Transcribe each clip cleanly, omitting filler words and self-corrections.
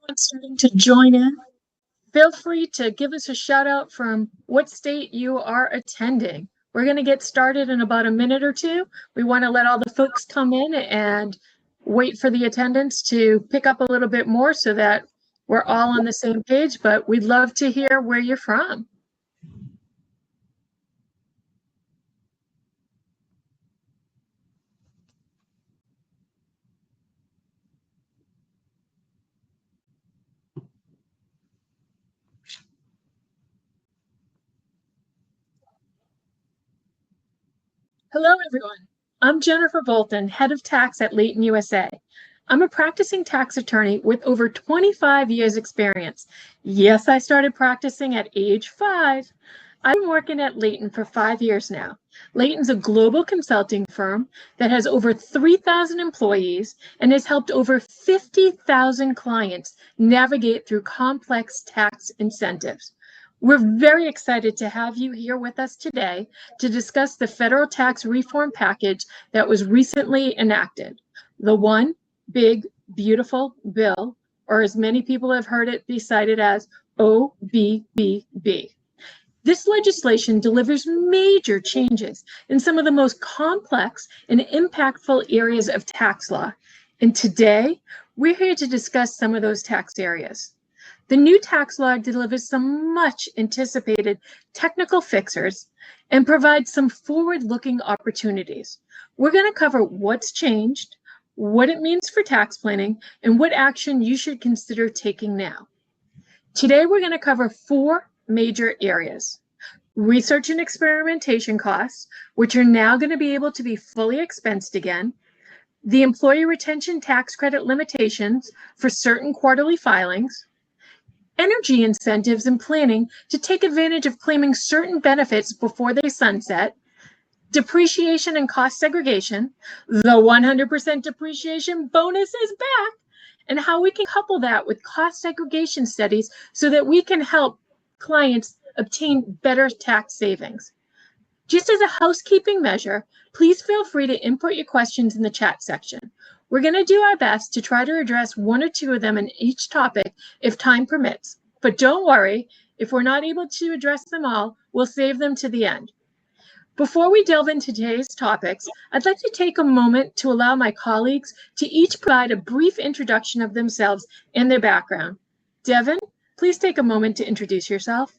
Everyone's starting to join in. Feel free to give us a shout out from what state you are attending. We're going to get started in about a minute or two. We want to let all the folks come in and wait for the attendance to pick up a little bit more so that we're all on the same page, but we'd love to hear where you're from. Hello, everyone. I'm Jennifer Bolton, head of tax at Leyton, USA. I'm a practicing tax attorney with over 25 years experience. Yes, I started practicing at age 5. I've been working at Leyton for 5 years now. Leyton's a global consulting firm that has over 3,000 employees and has helped over 50,000 clients navigate through complex tax incentives. We're very excited to have you here with us today to discuss the federal tax reform package that was recently enacted. The One Big Beautiful Bill, or as many people have heard it be cited as OBBB. This legislation delivers major changes in some of the most complex and impactful areas of tax law. And today, we're here to discuss some of those tax areas. The new tax law delivers some much anticipated technical fixes and provides some forward-looking opportunities. We're going to cover what's changed, what it means for tax planning, and what action you should consider taking now. Today, we're going to cover 4 major areas. Research and experimentation costs, which are now going to be able to be fully expensed again. The employee retention tax credit limitations for certain quarterly filings. Energy incentives and planning to take advantage of claiming certain benefits before they sunset, depreciation and cost segregation, the 100% depreciation bonus is back, and how we can couple that with cost segregation studies so that we can help clients obtain better tax savings. Just as a housekeeping measure, please feel free to input your questions in the chat section. We're going to do our best to try to address 1 or 2 of them in each topic if time permits. But don't worry, if we're not able to address them all, we'll save them to the end. Before we delve into today's topics, I'd like to take a moment to allow my colleagues to each provide a brief introduction of themselves and their background. Devin, please take a moment to introduce yourself.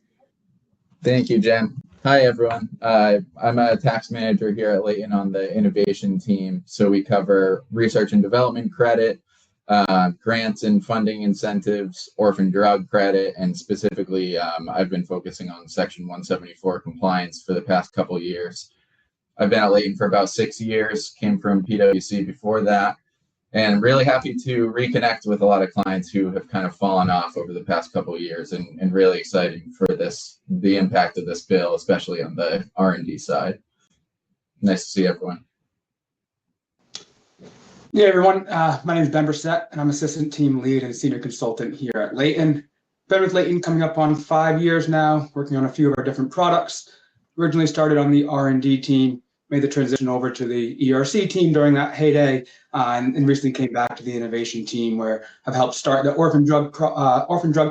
Thank you, Jen. Hi, everyone. I'm a tax manager here at Leyton on the innovation team. So we cover research and development credit, grants and funding incentives, orphan drug credit, and specifically, I've been focusing on Section 174 compliance for the past couple of years. I've been at Leyton for about 6 years, came from PwC before that, and really happy to reconnect with a lot of clients who have kind of fallen off over the past couple of years, and really exciting for the impact of this bill, especially on the R&D side. Nice to see everyone. Yeah, everyone. My name is Ben Brissett, and I'm assistant team lead and senior consultant here at Leyton. Been with Leyton coming up on 5 years now, working on a few of our different products. Originally started on the R&D team, made the transition over to the ERC team during that heyday, and recently came back to the innovation team, where I've helped start the orphan drug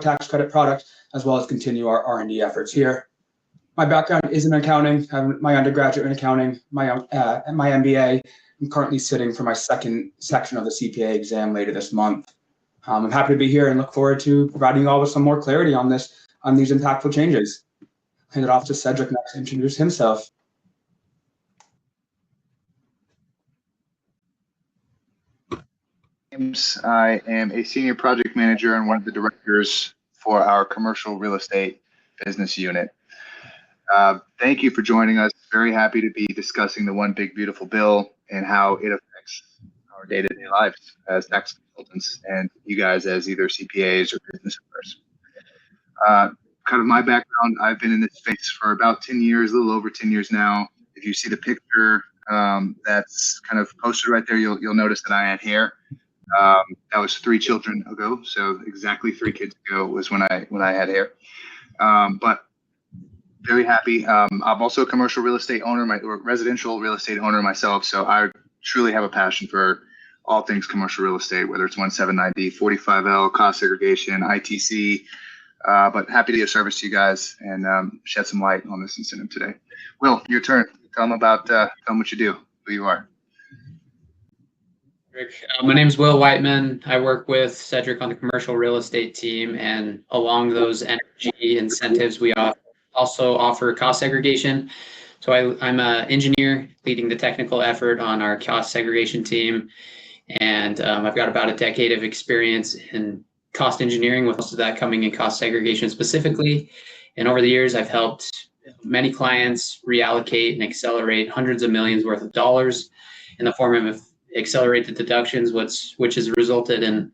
tax credit product, as well as continue our R&D efforts here. My background is in accounting. I have my undergraduate in accounting, my MBA. I'm currently sitting for my second section of the CPA exam later this month. I'm happy to be here and look forward to providing you all with some more clarity on these impactful changes. Hand it off to Cedric next to introduce himself. I am a senior project manager and one of the directors for our commercial real estate business unit. Thank you for joining us. Very happy to be discussing the One Big Beautiful Bill and how it affects our day-to-day lives as tax consultants and you guys as either CPAs or business owners. Kind of my background, I've been in this space for about 10 years, a little over 10 years now. If you see the picture that's kind of posted right there, you'll notice that I had hair. That was 3 children ago, so exactly 3 kids ago was when I had hair. But very happy. I'm also a commercial real estate owner, or residential real estate owner myself, so I truly have a passion for all things commercial real estate, whether it's 1790, 45L, cost segregation, ITC. But happy to be of service to you guys and shed some light on this incentive today. Will, your turn. Tell them tell them what you do, who you are. My name is Will Whiteman. I work with Cedric on the commercial real estate team, and along those energy incentives, we also offer cost segregation. So I'm an engineer leading the technical effort on our cost segregation team, and I've got about a decade of experience in cost engineering, with most of that coming in cost segregation specifically. And over the years, I've helped many clients reallocate and accelerate hundreds of millions worth of dollars in the form of accelerated deductions, which has resulted in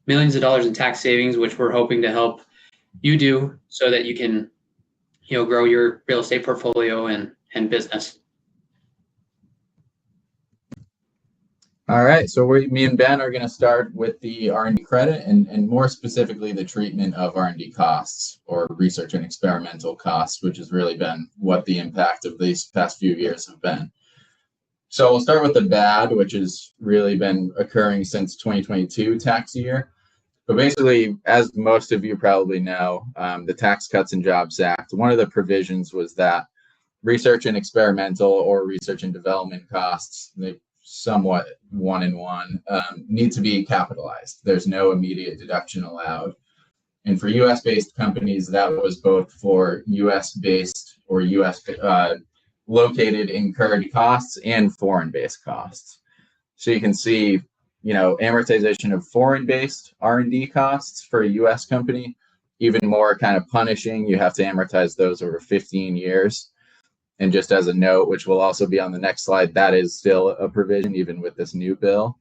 millions of dollars in tax savings, which we're hoping to help you do so that you can, grow your real estate portfolio and business. All right, so me and Ben are going to start with the R&D credit and more specifically the treatment of R&D costs or research and experimental costs, which has really been what the impact of these past few years have been. So we'll start with the bad, which has really been occurring since 2022 tax year. But basically, as most of you probably know, the Tax Cuts and Jobs Act, one of the provisions was that research and experimental or research and development costs, they somewhat one in one, need to be capitalized. There's no immediate deduction allowed. And for US-based companies, that was both for US-based or US located incurred costs and foreign-based costs. So you can see, amortization of foreign-based R&D costs for a US company, even more kind of punishing. You have to amortize those over 15 years. And just as a note, which will also be on the next slide, that is still a provision even with this new bill.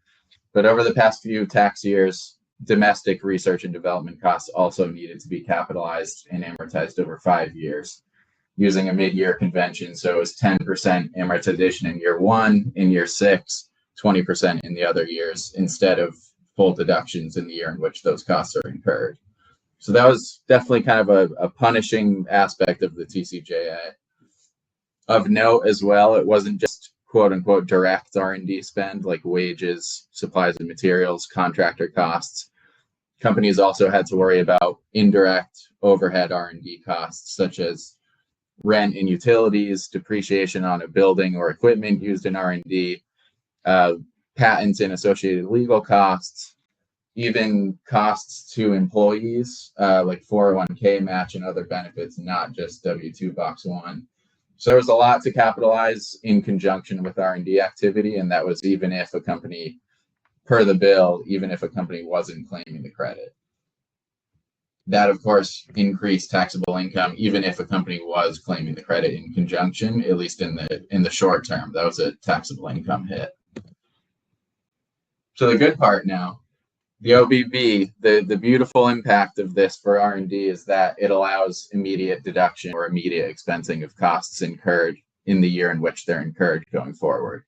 But over the past few tax years, domestic research and development costs also needed to be capitalized and amortized over 5 years, using a mid-year convention. So it was 10% amortization in year 1, in year 6, 20% in the other years, instead of full deductions in the year in which those costs are incurred. So that was definitely kind of a punishing aspect of the TCJA. Of note as well, it wasn't just quote unquote direct R&D spend like wages, supplies and materials, contractor costs. Companies also had to worry about indirect overhead R&D costs, such as rent and utilities, depreciation on a building or equipment used in R&D, patents and associated legal costs, even costs to employees like 401k match and other benefits, not just W-2 Box 1. So there was a lot to capitalize in conjunction with R&D activity, and that was even if a company, per the bill, even if a company wasn't claiming the credit. That, of course, increased taxable income, even if a company was claiming the credit in conjunction, at least in the short term. That was a taxable income hit. So the good part now, the OBB, the beautiful impact of this for R&D is that it allows immediate deduction or immediate expensing of costs incurred in the year in which they're incurred going forward.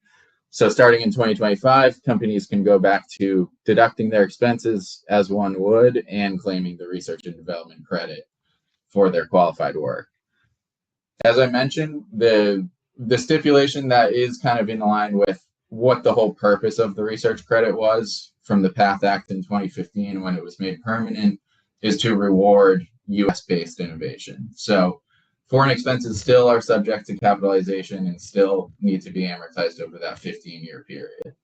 So starting in 2025, companies can go back to deducting their expenses as one would and claiming the research and development credit for their qualified work. As I mentioned, the stipulation that is kind of in line with what the whole purpose of the research credit was from the PATH Act in 2015 when it was made permanent is to reward US-based innovation. So foreign expenses still are subject to capitalization and still need to be amortized over that 15-year period.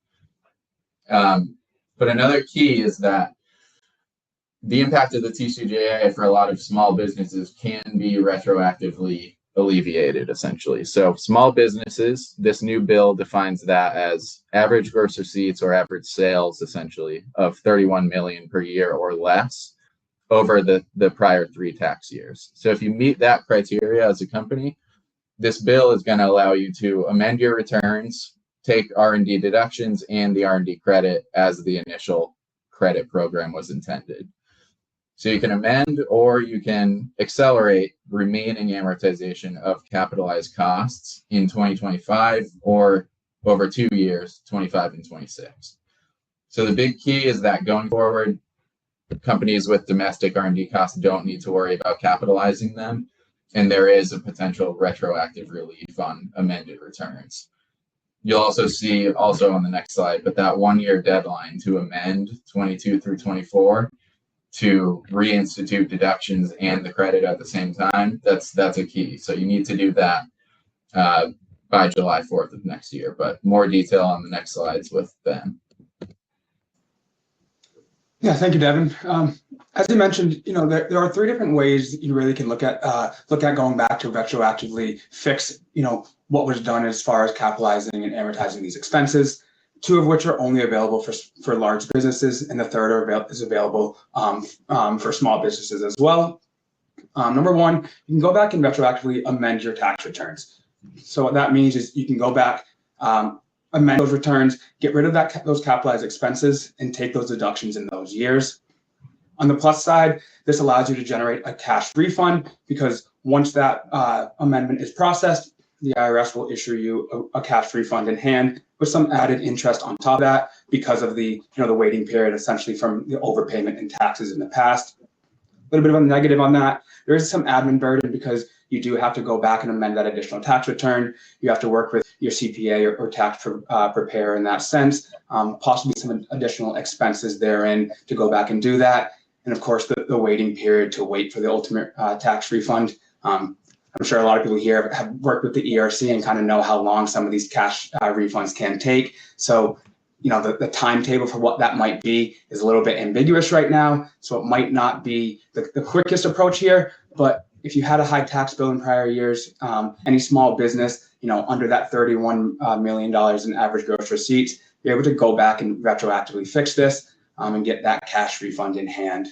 But another key is that the impact of the TCJA for a lot of small businesses can be retroactively alleviated, essentially. So small businesses, this new bill defines that as average gross receipts or average sales, essentially, of 31 million per year or less over the prior 3 tax years. So if you meet that criteria as a company, this bill is going to allow you to amend your returns, take R&D deductions and the R&D credit as the initial credit program was intended. So you can amend or you can accelerate remaining amortization of capitalized costs in 2025 or over 2 years, 25 and 26. So the big key is that going forward, companies with domestic R&D costs don't need to worry about capitalizing them, and there is a potential retroactive relief on amended returns. You'll also see on the next slide, but that 1 year deadline to amend 22 through 24 to reinstitute deductions and the credit at the same time. That's a key. So you need to do that by July 4th of next year, but more detail on the next slides with Ben. Yeah, thank you, Devin. As you mentioned, there are three different ways you really can look at going back to retroactively fix, what was done as far as capitalizing and amortizing these expenses. Two of which are only available for large businesses, and the third is available for small businesses as well. Number one, you can go back and retroactively amend your tax returns. So what that means is you can go back, amend those returns, get rid of those capitalized expenses, and take those deductions in those years. On the plus side, this allows you to generate a cash refund because once that amendment is processed, the IRS will issue you a cash refund in hand with some added interest on top of that because of the waiting period essentially from the overpayment in taxes in the past. A little bit of a negative on that. There is some admin burden because you do have to go back and amend that additional tax return. You have to work with your CPA or tax preparer in that sense, possibly some additional expenses therein to go back and do that. And of course, the waiting period to wait for the ultimate tax refund. I'm sure a lot of people here have worked with the ERC and kind of know how long some of these cash refunds can take. So, the timetable for what that might be is a little bit ambiguous right now. So it might not be the quickest approach here, but if you had a high tax bill in prior years, any small business, under that $31 million in average gross receipts, you're able to go back and retroactively fix this and get that cash refund in hand.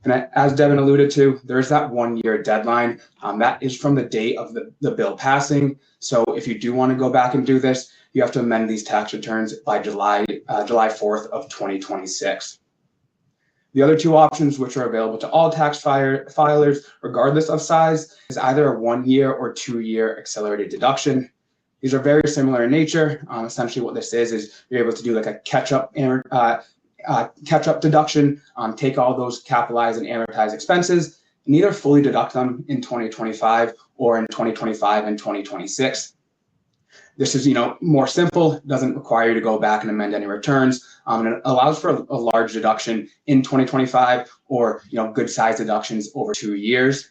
And as Devin alluded to, there's that 1 year deadline. That is from the date of the bill passing. So if you do want to go back and do this, you have to amend these tax returns by July 4th of 2026. The other two options, which are available to all tax filers, regardless of size, is either a 1 year or 2 year accelerated deduction. These are very similar in nature. Essentially what this is you're able to do like a catch-up deduction, take all those capitalized and amortized expenses, and either fully deduct them in 2025 or in 2025 and 2026. This is, more simple, doesn't require you to go back and amend any returns, and it allows for a large deduction in 2025 or, good size deductions over 2 years.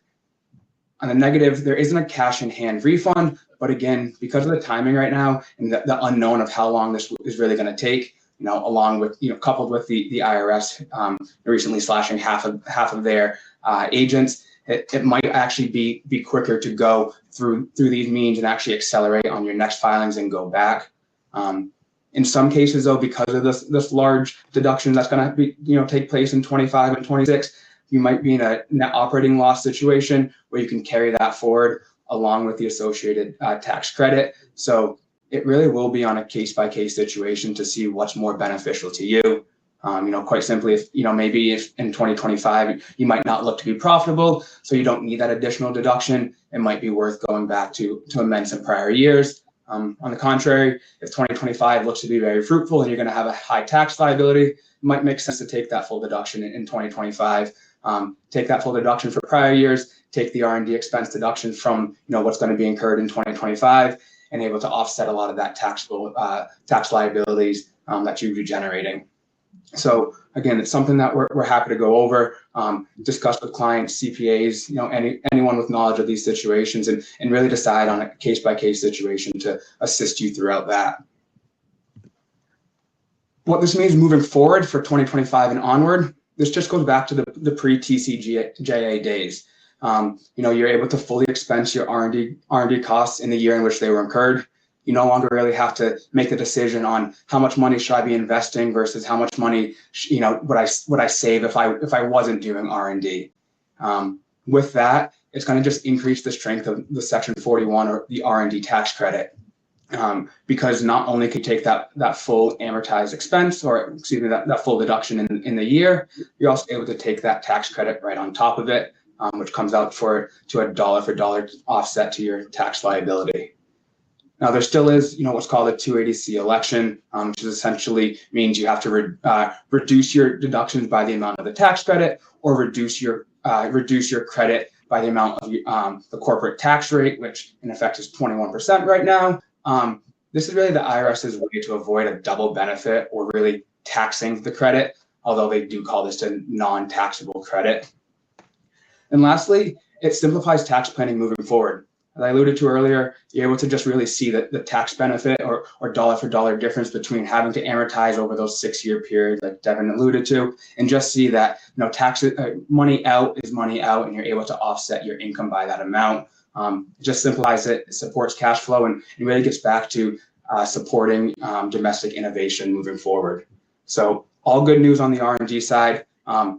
On the negative, there isn't a cash in hand refund, but again, because of the timing right now and the unknown of how long this is really going to take, along with, coupled with the IRS recently slashing half of their agents, it might actually be quicker to go through these means and actually accelerate on your next filings and go back. In some cases, though, because of this large deduction that's going to be take place in 25 and 26, you might be in a net operating loss situation where you can carry that forward along with the associated tax credit. So it really will be on a case-by-case situation to see what's more beneficial to you. Quite simply, if maybe if in 2025 you might not look to be profitable, so you don't need that additional deduction, it might be worth going back to amend some prior years. On the contrary, if 2025 looks to be very fruitful and you're going to have a high tax liability, it might make sense to take that full deduction in 2025. Take that full deduction for prior years, take the R&D expense deduction from what's going to be incurred in 2025, and able to offset a lot of that tax liabilities that you'd be generating. So again, it's something that we're happy to go over, discuss with clients, CPAs, anyone with knowledge of these situations, and really decide on a case-by-case situation to assist you throughout that. What this means moving forward for 2025 and onward, this just goes back to the pre-TCJA days. You're able to fully expense your R&D costs in the year in which they were incurred. You no longer really have to make the decision on how much money should I be investing versus how much money would I save if I wasn't doing R&D. With that, it's going to just increase the strength of the Section 41 or the R&D tax credit, because not only can you take that full amortized expense, or excuse me, that full deduction in the year, you're also able to take that tax credit right on top of it, which comes out to a dollar for dollar offset to your tax liability. Now, there still is, what's called a 280C election, which essentially means you have to reduce your deductions by the amount of the tax credit, or reduce your credit by the amount of the corporate tax rate, which in effect is 21% right now. This is really the IRS's way to avoid a double benefit or really taxing the credit, although they do call this a non-taxable credit. And lastly, it simplifies tax planning moving forward. As I alluded to earlier, you're able to just really see the tax benefit or dollar for dollar difference between having to amortize over those 6-year periods, like Devin alluded to, and just see that taxes, money out is money out, and you're able to offset your income by that amount. It just simplifies it, supports cash flow, and it really gets back to supporting domestic innovation moving forward. So all good news on the R&D side.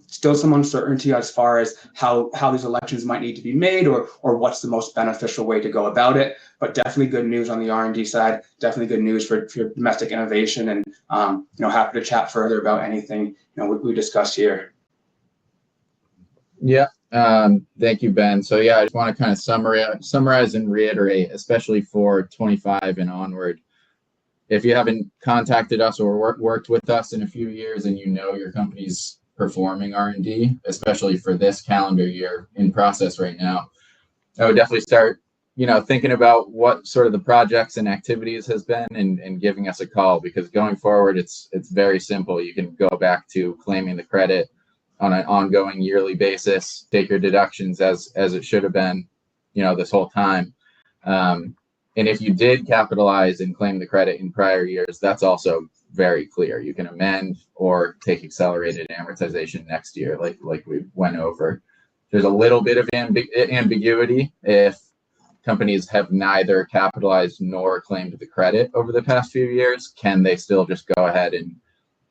Still some uncertainty as far as how these elections might need to be made or what's the most beneficial way to go about it. But definitely good news on the R&D side. Definitely good news for domestic innovation, and happy to chat further about anything we discussed here. Yeah. Thank you, Ben. So yeah, I just want to kind of summarize and reiterate, especially for 25 and onward. If you haven't contacted us or worked with us in a few years and your company's performing R&D, especially for this calendar year in process right now, I would definitely start, thinking about what sort of the projects and activities has been and giving us a call, because going forward, it's very simple. You can go back to claiming the credit on an ongoing yearly basis, take your deductions as it should have been, this whole time. And if you did capitalize and claim the credit in prior years, that's also very clear. You can amend or take accelerated amortization next year, like we went over. There's a little bit of ambiguity if companies have neither capitalized nor claimed the credit over the past few years. Can they still just go ahead and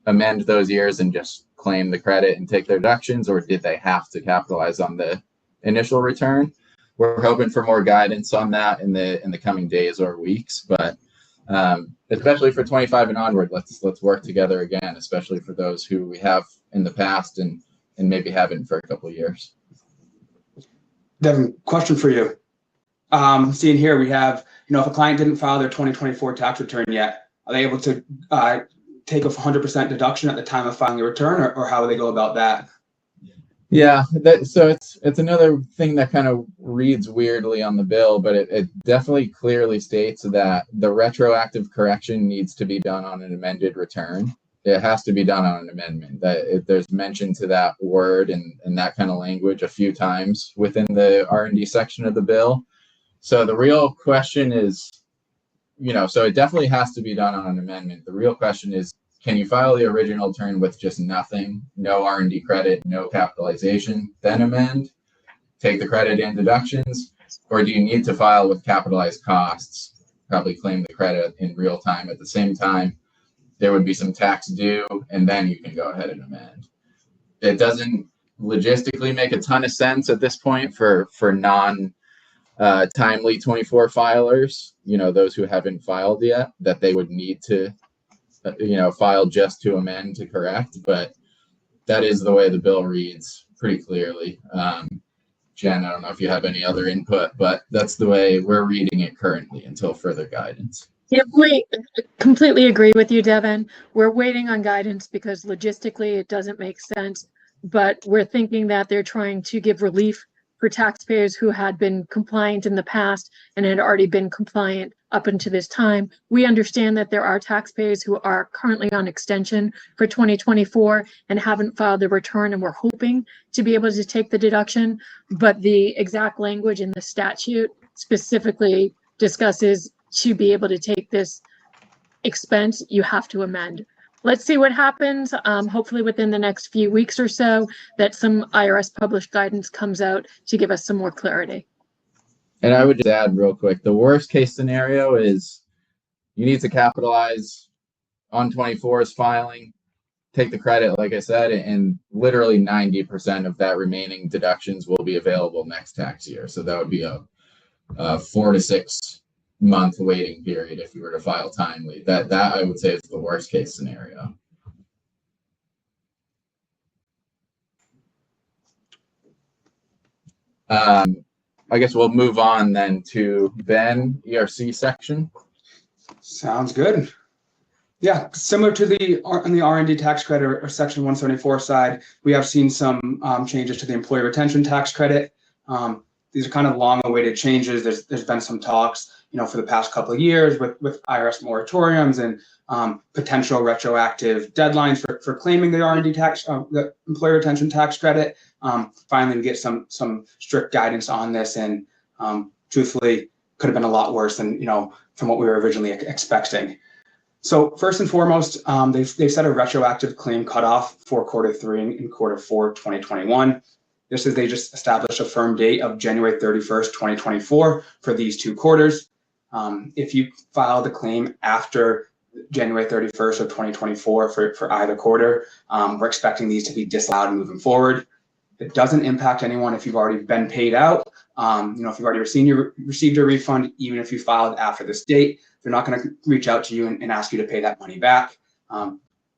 amend those years and just claim the credit and take their deductions, or did they have to capitalize on the initial return? We're hoping for more guidance on that in the coming days or weeks, but especially for 25 and onward, let's work together again, especially for those who we have in the past and maybe haven't for a couple of years. Devin, question for you. Seeing here we have, if a client didn't file their 2024 tax return yet, are they able to take a 100% deduction at the time of filing a return, or how do they go about that? Yeah, so it's another thing that kind of reads weirdly on the bill, but it definitely clearly states that the retroactive correction needs to be done on an amended return. It has to be done on an amendment. There's mention to that word and that kind of language a few times within the R&D section of the bill. So the real question is, so it definitely has to be done on an amendment. The real question is, can you file the original return with just nothing, no R&D credit, no capitalization, then amend, take the credit and deductions, or do you need to file with capitalized costs, probably claim the credit in real time at the same time? There would be some tax due, and then you can go ahead and amend. It doesn't logistically make a ton of sense at this point for non-timely 24 filers, those who haven't filed yet, that they would need to file just to amend to correct, but that is the way the bill reads pretty clearly. Jen, I don't know if you have any other input, but that's the way we're reading it currently until further guidance. Yeah, we completely agree with you, Devin. We're waiting on guidance because logistically it doesn't make sense, but we're thinking that they're trying to give relief for taxpayers who had been compliant in the past and had already been compliant up until this time. We understand that there are taxpayers who are currently on extension for 2024 and haven't filed their return, and we're hoping to be able to take the deduction, but the exact language in the statute specifically discusses to be able to take this expense, you have to amend. Let's see what happens. Hopefully within the next few weeks or so that some IRS published guidance comes out to give us some more clarity. And I would just add real quick, the worst case scenario is you need to capitalize on 24's filing, take the credit, like I said, and literally 90% of that remaining deductions will be available next tax year. So that would be a 4 to 6 month waiting period if you were to file timely. That I would say is the worst case scenario. I guess we'll move on then to Ben, ERC section. Sounds good. Yeah, similar to on the R&D tax credit or section 174 side, we have seen some changes to the employee retention tax credit. These are kind of long-awaited changes. There's been some talks. for the past couple of years with IRS moratoriums and potential retroactive deadlines for claiming the R&D tax, the employer retention tax credit. Finally, we get some strict guidance on this, and truthfully, could have been a lot worse than from what we were originally expecting. So first and foremost, they've set a retroactive claim cutoff for Q3 and Q4 2021. This is they just established a firm date of January 31st, 2024 for these two quarters. If you file the claim after January 31st of 2024 for either quarter, we're expecting these to be disallowed moving forward. It doesn't impact anyone if you've already been paid out. If you've already received your refund, even if you filed after this date, they're not going to reach out to you and ask you to pay that money back,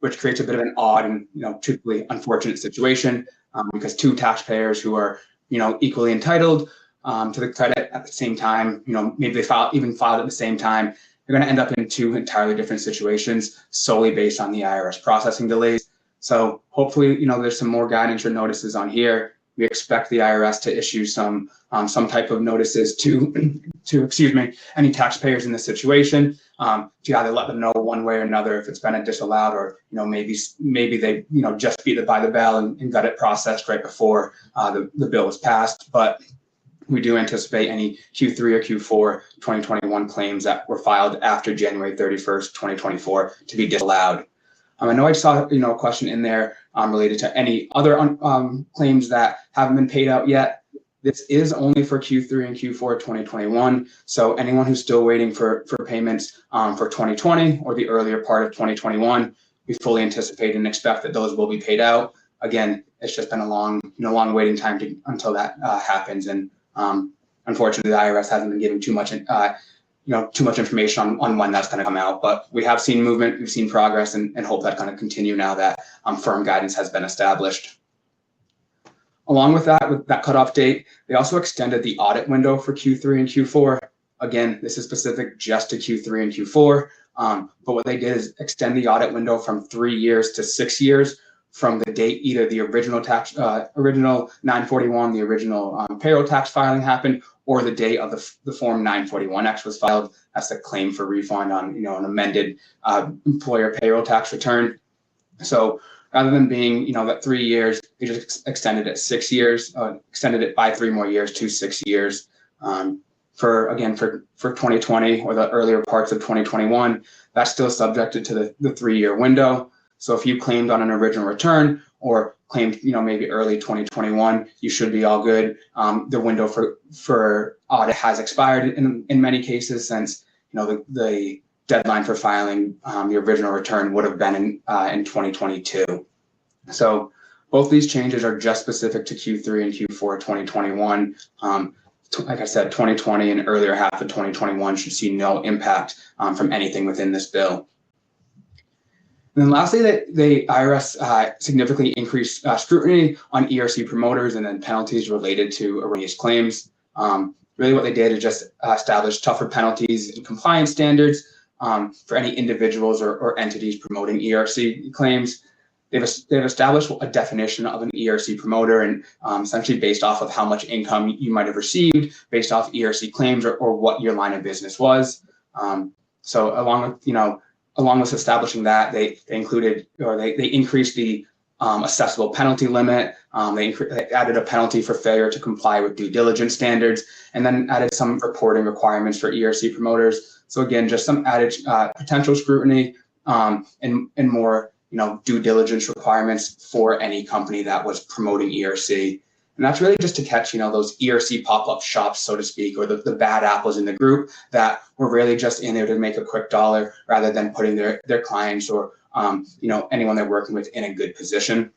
which creates a bit of an odd and truthfully unfortunate situation because two taxpayers who are equally entitled to the credit at the same time, maybe they filed at the same time, they're going to end up in two entirely different situations solely based on the IRS processing delays. So hopefully, there's some more guidance or notices on here. We expect the IRS to issue some type of notices to any taxpayers in this situation to either let them know one way or another if it's been disallowed, or maybe they just beat it by the bell and got it processed right before the bill was passed. But we do anticipate any Q3 or Q4 2021 claims that were filed after January 31st, 2024 to be disallowed. I know I saw a question in there related to any other claims that haven't been paid out yet. This is only for Q3 and Q4 2021. So anyone who's still waiting for payments for 2020 or the earlier part of 2021, we fully anticipate and expect that those will be paid out. Again, it's just been a long waiting time until that happens, and unfortunately, the IRS hasn't been giving too much information on when that's going to come out. But we have seen movement, we've seen progress, and hope that's going to continue now that firm guidance has been established. Along with that cutoff date, they also extended the audit window for Q3 and Q4. Again, this is specific just to Q3 and Q4. But what they did is extend the audit window from 3 years to 6 years from the date either the original 941, the original payroll tax filing happened, or the date of the Form 941X was filed. That's a claim for refund on an amended employer payroll tax return. So rather than being that 3 years, they just extended it 6 years, extended it by 3 more years to 6 years. For 2020 or the earlier parts of 2021, that's still subjected to the 3-year window. So if you claimed on an original return or claimed maybe early 2021, you should be all good. The window for audit has expired in many cases, since the deadline for filing the original return would have been in 2022. So both these changes are just specific to Q3 and Q4 2021. Like I said, 2020 and earlier half of 2021 should see no impact from anything within this bill. And then lastly, the IRS significantly increased scrutiny on ERC promoters and then penalties related to erroneous claims. Really what they did is just establish tougher penalties and compliance standards for any individuals or entities promoting ERC claims. They've established a definition of an ERC promoter, and essentially based off of how much income you might have received based off ERC claims or what your line of business was. So along with establishing that, they increased the assessable penalty limit. They added a penalty for failure to comply with due diligence standards, and then added some reporting requirements for ERC promoters. So again, just some added potential scrutiny and more due diligence requirements for any company that was promoting ERC. And that's really just to catch, those ERC pop-up shops, so to speak, or the bad apples in the group that were really just in there to make a quick dollar rather than putting their clients or, anyone they're working with in a good position.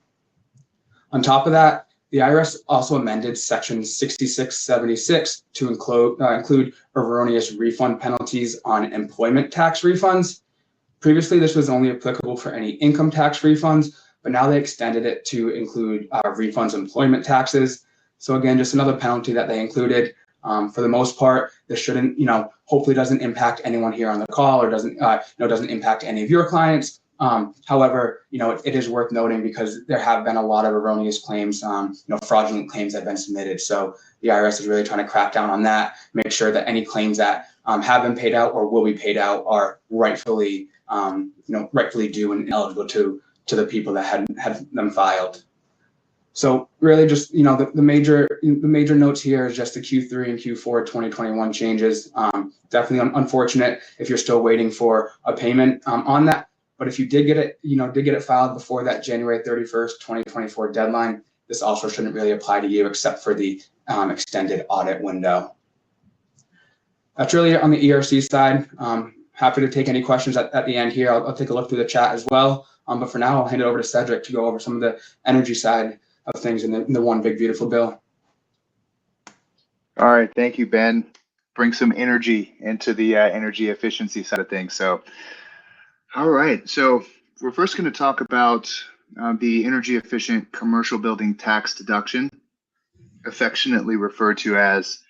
On top of that, the IRS also amended Section 6676 to include erroneous refund penalties on employment tax refunds. Previously, this was only applicable for any income tax refunds, but now they extended it to include refunds of employment taxes. So again, just another penalty that they included. For the most part, this shouldn't, hopefully doesn't impact anyone here on the call or doesn't impact any of your clients. However, it is worth noting because there have been a lot of erroneous claims, fraudulent claims that have been submitted. So the IRS is really trying to crack down on that, make sure that any claims that have been paid out or will be paid out are rightfully rightfully due and eligible to the people that hadn't had them filed. So really just, the major notes here is just the Q3 and Q4 2021 changes. Definitely unfortunate if you're still waiting for a payment on that. But if you did get it filed before that January 31st, 2024 deadline, this also shouldn't really apply to you except for the extended audit window. That's really it on the ERC side. Happy to take any questions at the end here. I'll take a look through the chat as well. But for now, I'll hand it over to Cedric to go over some of the energy side of things in the one big beautiful bill. All right, thank you, Ben. Bring some energy into the energy efficiency side of things. So, all right, so we're first going to talk about the energy efficient commercial building tax deduction, affectionately referred to as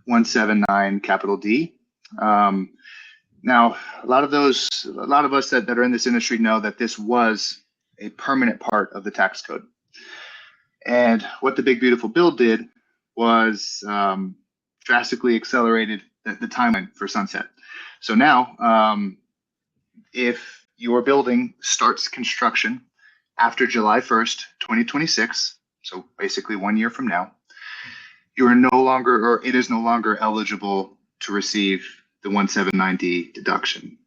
179 capital D. Now, a lot of us that are in this industry know that this was a permanent part of the tax code. And what the big beautiful bill did was drastically accelerated the timeline for sunset. So now, if your building starts construction after July 1st, 2026, so basically 1 year from now, you are no longer, or it is no longer eligible to receive the 179D deduction.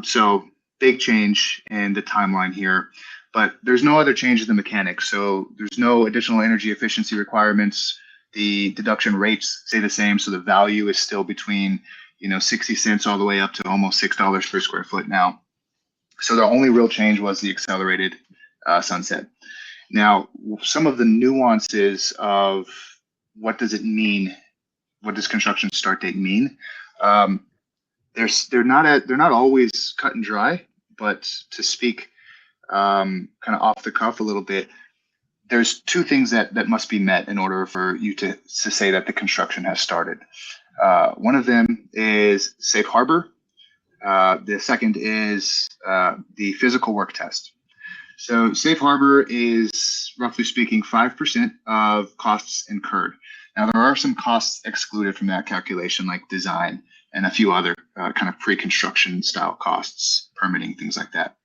So big change in the timeline here, but there's no other change in the mechanics. So there's no additional energy efficiency requirements. The deduction rates stay the same. So the value is still between, 60 cents all the way up to almost $6 per square foot now. So the only real change was the accelerated sunset. Now, some of the nuances of what does it mean? What does construction start date mean? They're not always cut and dry, but to speak kind of off the cuff a little bit, there's two things that must be met in order for you to say that the construction has started. One of them is safe harbor. The second is the physical work test. So safe harbor is, roughly speaking, 5% of costs incurred. Now, there are some costs excluded from that calculation, like design and a few other kind of pre-construction style costs, permitting, things like that.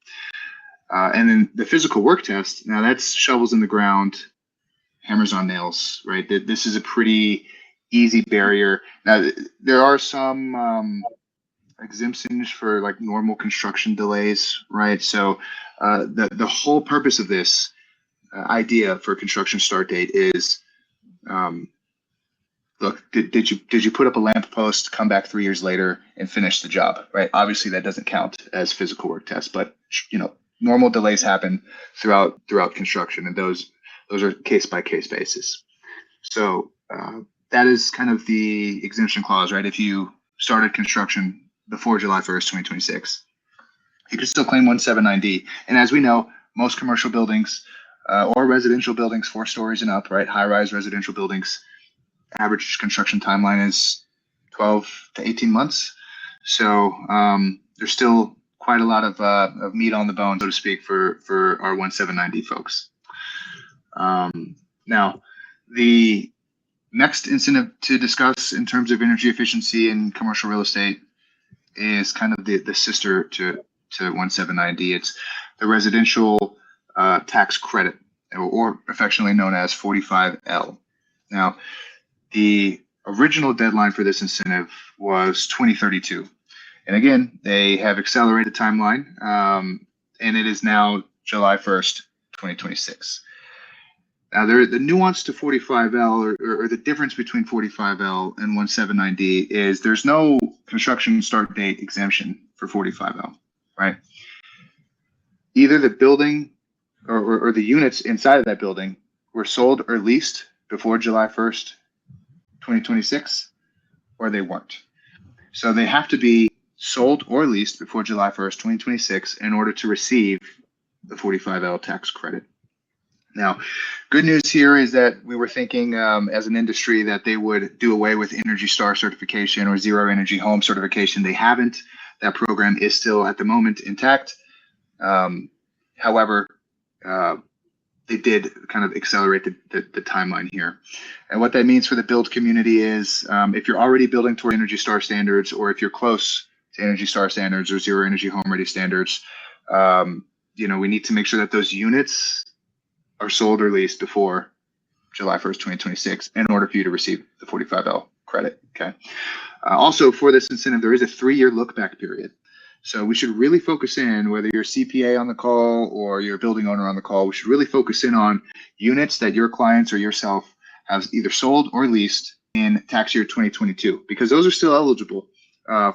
And then the physical work test, now that's shovels in the ground, hammers on nails, right? This is a pretty easy barrier. Now, there are some exemptions for like normal construction delays, right? So the whole purpose of this idea for construction start date is, look, did you put up a lamp post, come back 3 years later and finish the job, right? Obviously that doesn't count as physical work test, but normal delays happen throughout construction, and those are case by case basis. So that is kind of the exemption clause, right? If you started construction before July 1st, 2026, you could still claim 179D. And as we know, most commercial buildings or residential buildings, 4 stories and up, right? High-rise residential buildings, average construction timeline is 12 to 18 months. So there's still quite a lot of meat on the bone, so to speak, for our 179D folks. Now, the next incentive to discuss in terms of energy efficiency in commercial real estate is kind of the sister to 179D. It's the residential tax credit, or affectionately known as 45L. Now, the original deadline for this incentive was 2032. And again, they have accelerated timeline, and it is now July 1st, 2026. Now, the nuance to 45L, or the difference between 45L and 179D, is there's no construction start date exemption for 45L, right? Either the building or the units inside of that building were sold or leased before July 1st, 2026, or they weren't. So they have to be sold or leased before July 1st, 2026 in order to receive the 45L tax credit. Now, good news here is that we were thinking as an industry that they would do away with Energy Star certification or Zero Energy Home certification. They haven't. That program is still at the moment intact. However, they did kind of accelerate the timeline here. And what that means for the build community is if you're already building toward Energy Star standards, or if you're close to Energy Star standards or Zero Energy Home Ready standards, we need to make sure that those units are sold or leased before July 1st, 2026 in order for you to receive the 45L credit, okay? Also, for this incentive, there is a 3-year look-back period. So we should really focus in, whether you're CPA on the call or you're a building owner on the call, we should really focus in on units that your clients or yourself have either sold or leased in tax year 2022, because those are still eligible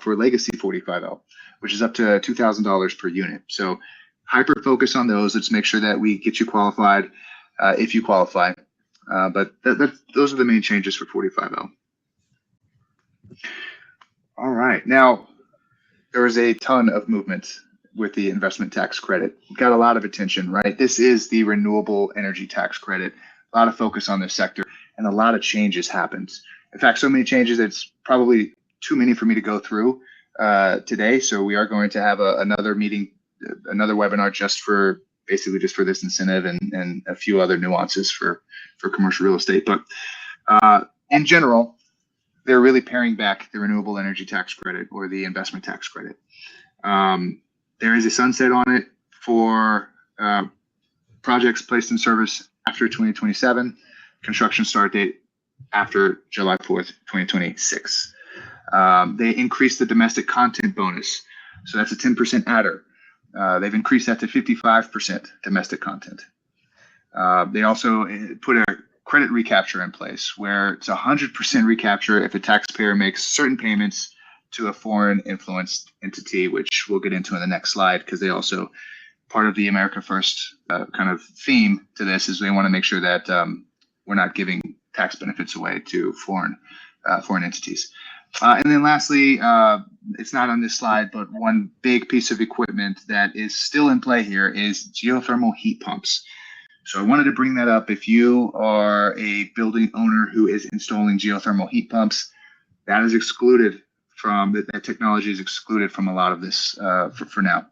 for legacy 45L, which is up to $2,000 per unit. So hyper focus on those. Let's make sure that we get you qualified if you qualify. But those are the main changes for 45L. All right. Now, there was a ton of movement with the investment tax credit. Got a lot of attention, right? This is the renewable energy tax credit. A lot of focus on this sector, and a lot of changes happened. In fact, so many changes, it's probably too many for me to go through today. So we are going to have another meeting, another webinar just for this incentive and a few other nuances for commercial real estate. But in general, they're really paring back the renewable energy tax credit or the investment tax credit. There is a sunset on it for projects placed in service after 2027, construction start date after July 4th, 2026. They increased the domestic content bonus. So that's a 10% adder. They've increased that to 55% domestic content. They also put a credit recapture in place where it's 100% recapture if a taxpayer makes certain payments to a foreign influenced entity, which we'll get into in the next slide, because they also, part of the America First kind of theme to this is they want to make sure that we're not giving tax benefits away to foreign entities. And then lastly, it's not on this slide, but one big piece of equipment that is still in play here is geothermal heat pumps. So I wanted to bring that up. If you are a building owner who is installing geothermal heat pumps, that is excluded from, that technology is excluded from a lot of this for now.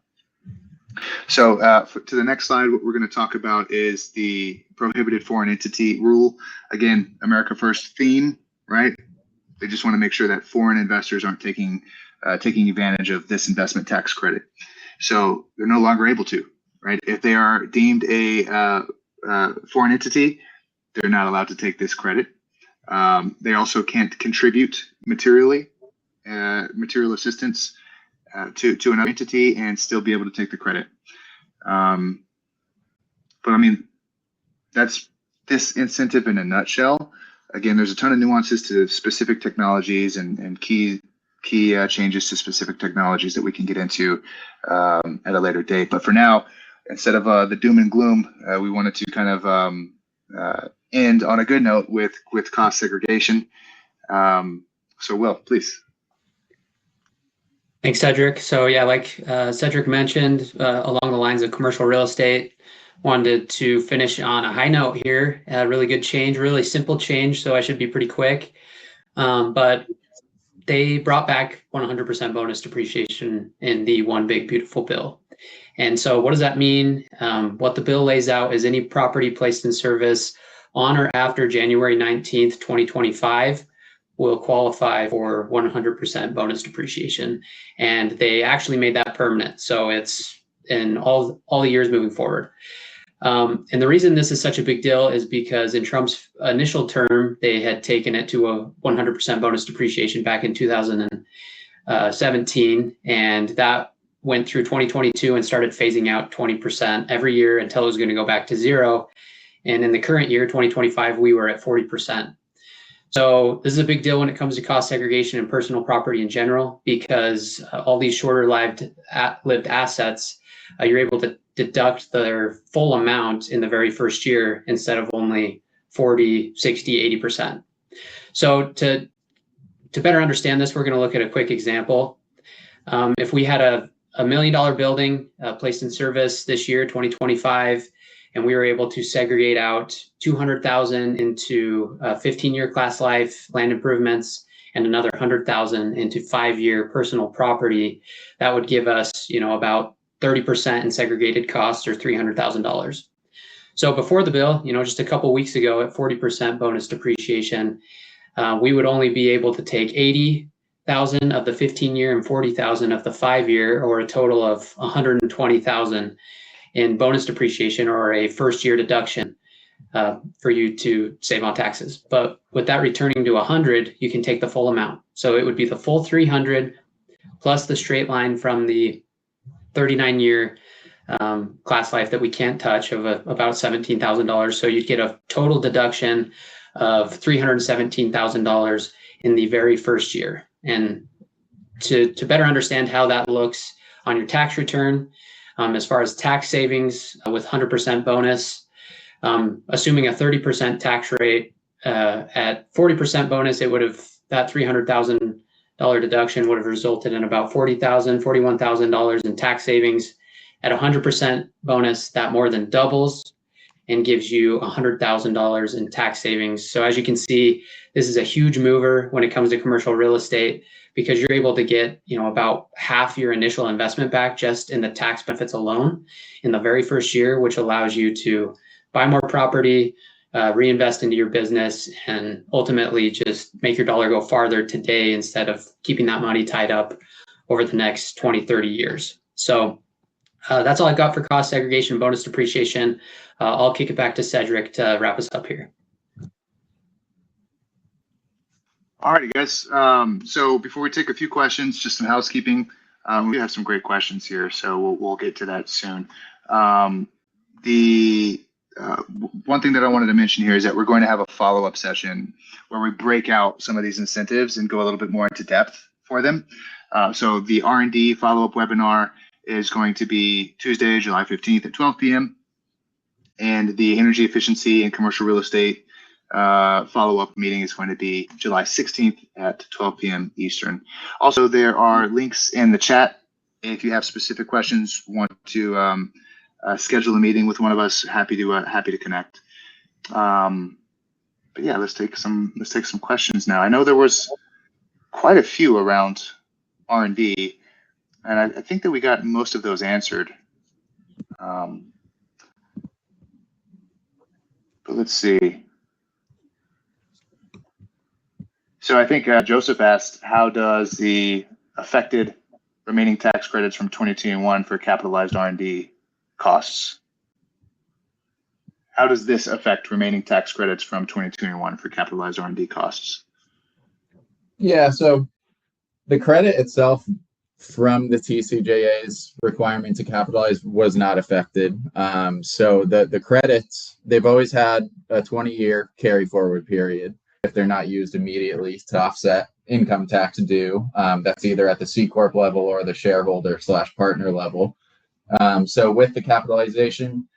So to the next slide, what we're going to talk about is the prohibited foreign entity rule. Again, America First theme, right? They just want to make sure that foreign investors aren't taking advantage of this investment tax credit. So they're no longer able to, right? If they are deemed a foreign entity, they're not allowed to take this credit. They also can't contribute material assistance to another entity and still be able to take the credit. But I mean, that's this incentive in a nutshell. Again, there's a ton of nuances to specific technologies and key changes to specific technologies that we can get into at a later date. But for now, instead of the doom and gloom, we wanted to kind of end on a good note with cost segregation. So Will, please. Thanks, Cedric. So yeah, like Cedric mentioned, along the lines of commercial real estate, wanted to finish on a high note here. Really good change, really simple change, so I should be pretty quick. But they brought back 100% bonus depreciation in the One Big Beautiful Bill. And so what does that mean? What the bill lays out is any property placed in service on or after January 19th, 2025 will qualify for 100% bonus depreciation. And they actually made that permanent. So it's in all the years moving forward. And the reason this is such a big deal is because in Trump's initial term, they had taken it to a 100% bonus depreciation back in 2017. And that went through 2022 and started phasing out 20% every year until it was going to go back to zero. And in the current year, 2025, we were at 40%. So this is a big deal when it comes to cost segregation and personal property in general, because all these shorter lived assets, you're able to deduct their full amount in the very first year instead of only 40, 60, 80%. So to better understand this, we're going to look at a quick example. If we had a $1 million building placed in service this year, 2025, and we were able to segregate out 200,000 into 15-year class life land improvements and another 100,000 into 5-year personal property, that would give us, about 30% in segregated costs or $300,000. So before the bill, just a couple weeks ago at 40% bonus depreciation, we would only be able to take 80,000 of the 15-year and 40,000 of the 5-year, or a total of 120,000 in bonus depreciation, or a first-year deduction for you to save on taxes. But with that returning to 100, you can take the full amount. So it would be the full 300 plus the straight line from the 39-year class life that we can't touch of about $17,000. So you'd get a total deduction of $317,000 in the very first year. And to better understand how that looks on your tax return, as far as tax savings with 100% bonus, assuming a 30% tax rate, at 40% bonus, that $300,000 deduction would have resulted in about $40,000, $41,000 in tax savings. At 100% bonus, that more than doubles and gives you $100,000 in tax savings. So as you can see, this is a huge mover when it comes to commercial real estate, because you're able to get, about half your initial investment back just in the tax benefits alone in the very first year, which allows you to buy more property, reinvest into your business, and ultimately just make your dollar go farther today instead of keeping that money tied up over the next 20, 30 years. So that's all I've got for cost segregation, bonus depreciation. I'll kick it back to Cedric to wrap us up here. All right, guys. So before we take a few questions, just some housekeeping. We have some great questions here, so we'll get to that soon. One thing that I wanted to mention here is that we're going to have a follow-up session where we break out some of these incentives and go a little bit more into depth for them. So the R&D follow-up webinar is going to be Tuesday, July 15th at 12 p.m. And the energy efficiency and commercial real estate follow-up meeting is going to be July 16th at 12 p.m. Eastern. Also, there are links in the chat. If you have specific questions, want to schedule a meeting with one of us, happy to connect. But yeah, let's take some questions now. I know there was quite a few around R&D, and I think that we got most of those answered. But let's see. So I think Joseph asked, how does the affected remaining tax credits from 2021 for capitalized R&D costs? How does this affect remaining tax credits from 2021 for capitalized R&D costs? Yeah, so the credit itself from the TCJA's requirement to capitalize was not affected. So the credits, they've always had a 20-year carry forward period if they're not used immediately to offset income tax due. That's either at the C Corp level or the shareholder/partner level. So with the capitalization,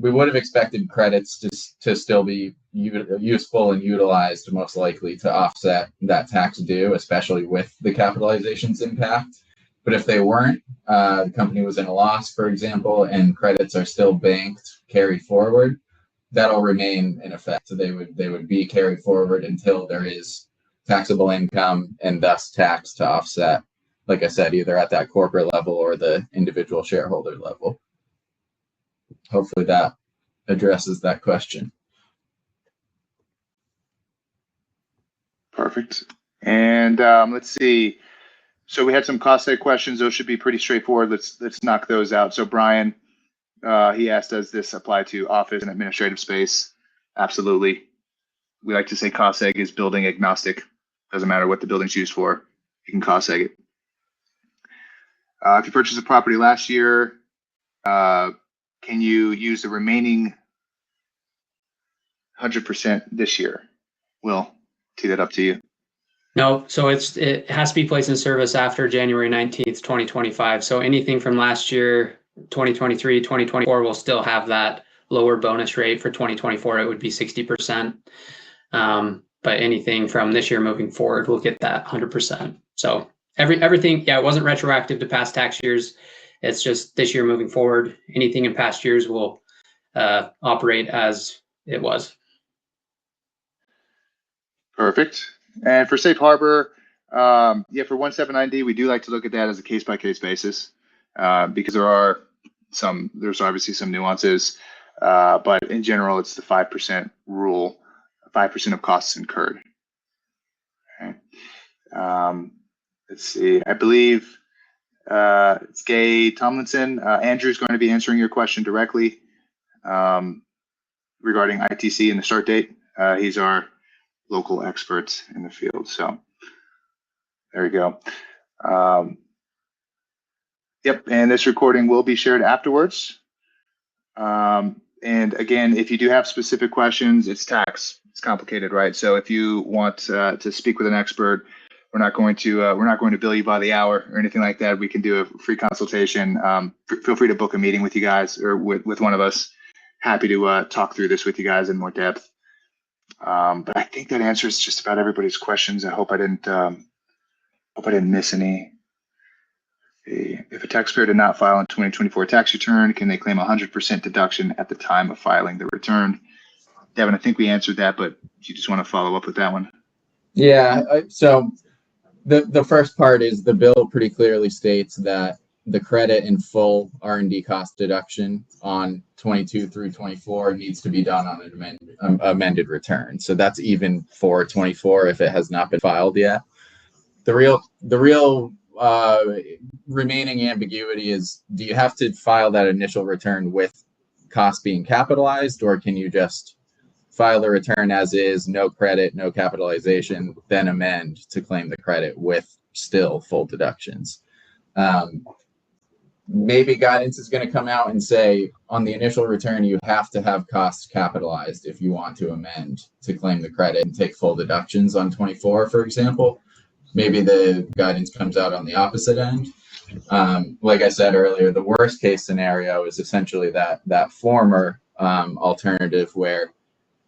we would have expected credits to still be useful and utilized most likely to offset that tax due, especially with the capitalization's impact. But if they weren't, the company was in a loss, for example, and credits are still banked, carried forward, that'll remain in effect. So they would be carried forward until there is taxable income and thus tax to offset, like I said, either at that corporate level or the individual shareholder level. Hopefully that addresses that question. Perfect. And let's see. So we had some cost seg questions. Those should be pretty straightforward. Let's knock those out. So Brian, he asked, does this apply to office and administrative space? Absolutely. We like to say cost seg is building agnostic. Doesn't matter what the building's used for. You can cost seg it. If you purchased a property last year, can you use the remaining 100% this year? Will, tee that up to you. No, so it has to be placed in service after January 19th, 2025. So anything from last year, 2023, 2024 will still have that lower bonus rate. For 2024, it would be 60%. But anything from this year moving forward will get that 100%. So everything, yeah, it wasn't retroactive to past tax years. It's just this year moving forward. Anything in past years will operate as it was. Perfect. And for safe harbor, yeah, for 179D, we do like to look at that as a case-by-case basis because there's obviously some nuances. But in general, it's the 5% rule, 5% of costs incurred. Okay. Let's see, I believe it's Gay Tomlinson. Andrew's going to be answering your question directly regarding ITC and the start date. He's our local expert in the field. So there you go. Yep, and this recording will be shared afterwards. And again, if you do have specific questions, it's tax. It's complicated, right? So if you want to speak with an expert, we're not going to bill you by the hour or anything like that. We can do a free consultation. Feel free to book a meeting with you guys or with one of us. Happy to talk through this with you guys in more depth. But I think that answers just about everybody's questions. I hope I didn't miss any. If a taxpayer did not file a 2024 tax return, can they claim 100% deduction at the time of filing the return? Devin, I think we answered that, but you just want to follow up with that one? Yeah, so the first part is the bill pretty clearly states that the credit in full R&D cost deduction on 22 through 24 needs to be done on an amended return. So that's even for 24 if it has not been filed yet. The real remaining ambiguity is, do you have to file that initial return with costs being capitalized, or can you just file the return as is, no credit, no capitalization, then amend to claim the credit with still full deductions? Maybe guidance is going to come out and say on the initial return, you have to have costs capitalized if you want to amend to claim the credit and take full deductions on 24, for example. Maybe the guidance comes out on the opposite end. Like I said earlier, the worst case scenario is essentially that former alternative where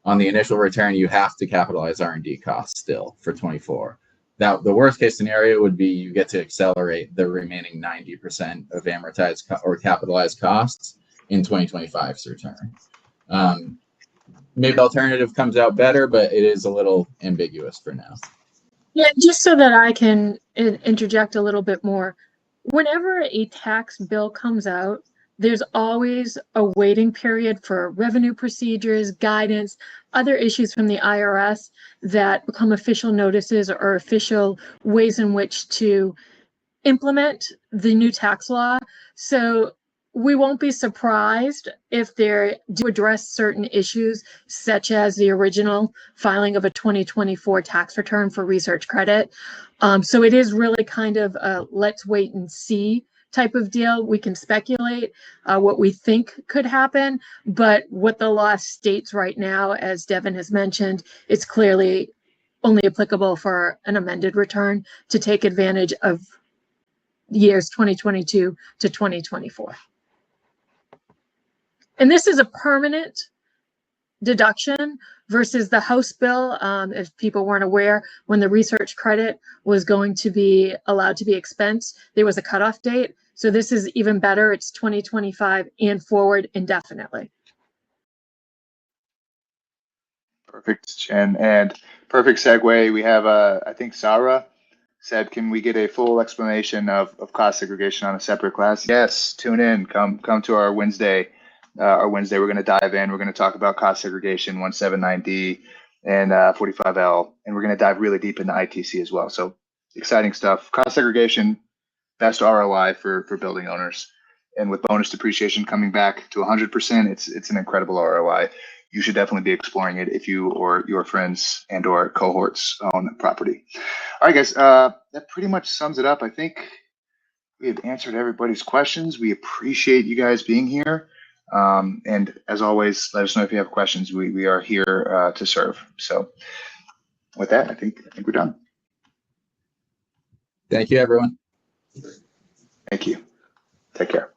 on the initial return, you have to capitalize R&D costs still for 24. Now, the worst case scenario would be you get to accelerate the remaining 90% of amortized or capitalized costs in 2025's return. Maybe the alternative comes out better, but it is a little ambiguous for now. Yeah, just so that I can interject a little bit more. Whenever a tax bill comes out, there's always a waiting period for revenue procedures, guidance, other issues from the IRS that become official notices or official ways in which to implement the new tax law. So we won't be surprised if they do address certain issues, such as the original filing of a 2024 tax return for research credit. So it is really kind of a let's wait and see type of deal. We can speculate what we think could happen, but what the law states right now, as Devin has mentioned, it's clearly only applicable for an amended return to take advantage of years 2022 to 2024. And this is a permanent deduction versus the House bill. If people weren't aware, when the research credit was going to be allowed to be expensed, there was a cutoff date. So this is even better. It's 2025 and forward indefinitely. Perfect, Jen. And perfect segue. We have, I think Sarah said, can we get a full explanation of cost segregation on a separate class? Yes, tune in. Come to our Wednesday. We're going to dive in. We're going to talk about cost segregation, 179D and 45L, and we're going to dive really deep into ITC as well. So exciting stuff. Cost segregation, best ROI for building owners, and with bonus depreciation coming back to 100%, it's an incredible ROI. You should definitely be exploring it if you or your friends and or cohorts own property. All right, guys, that pretty much sums it up. I think we have answered everybody's questions. We appreciate you guys being here. And as always, let us know if you have questions. We are here to serve. So with that, I think we're done. Thank you, everyone. Thank you. Take care.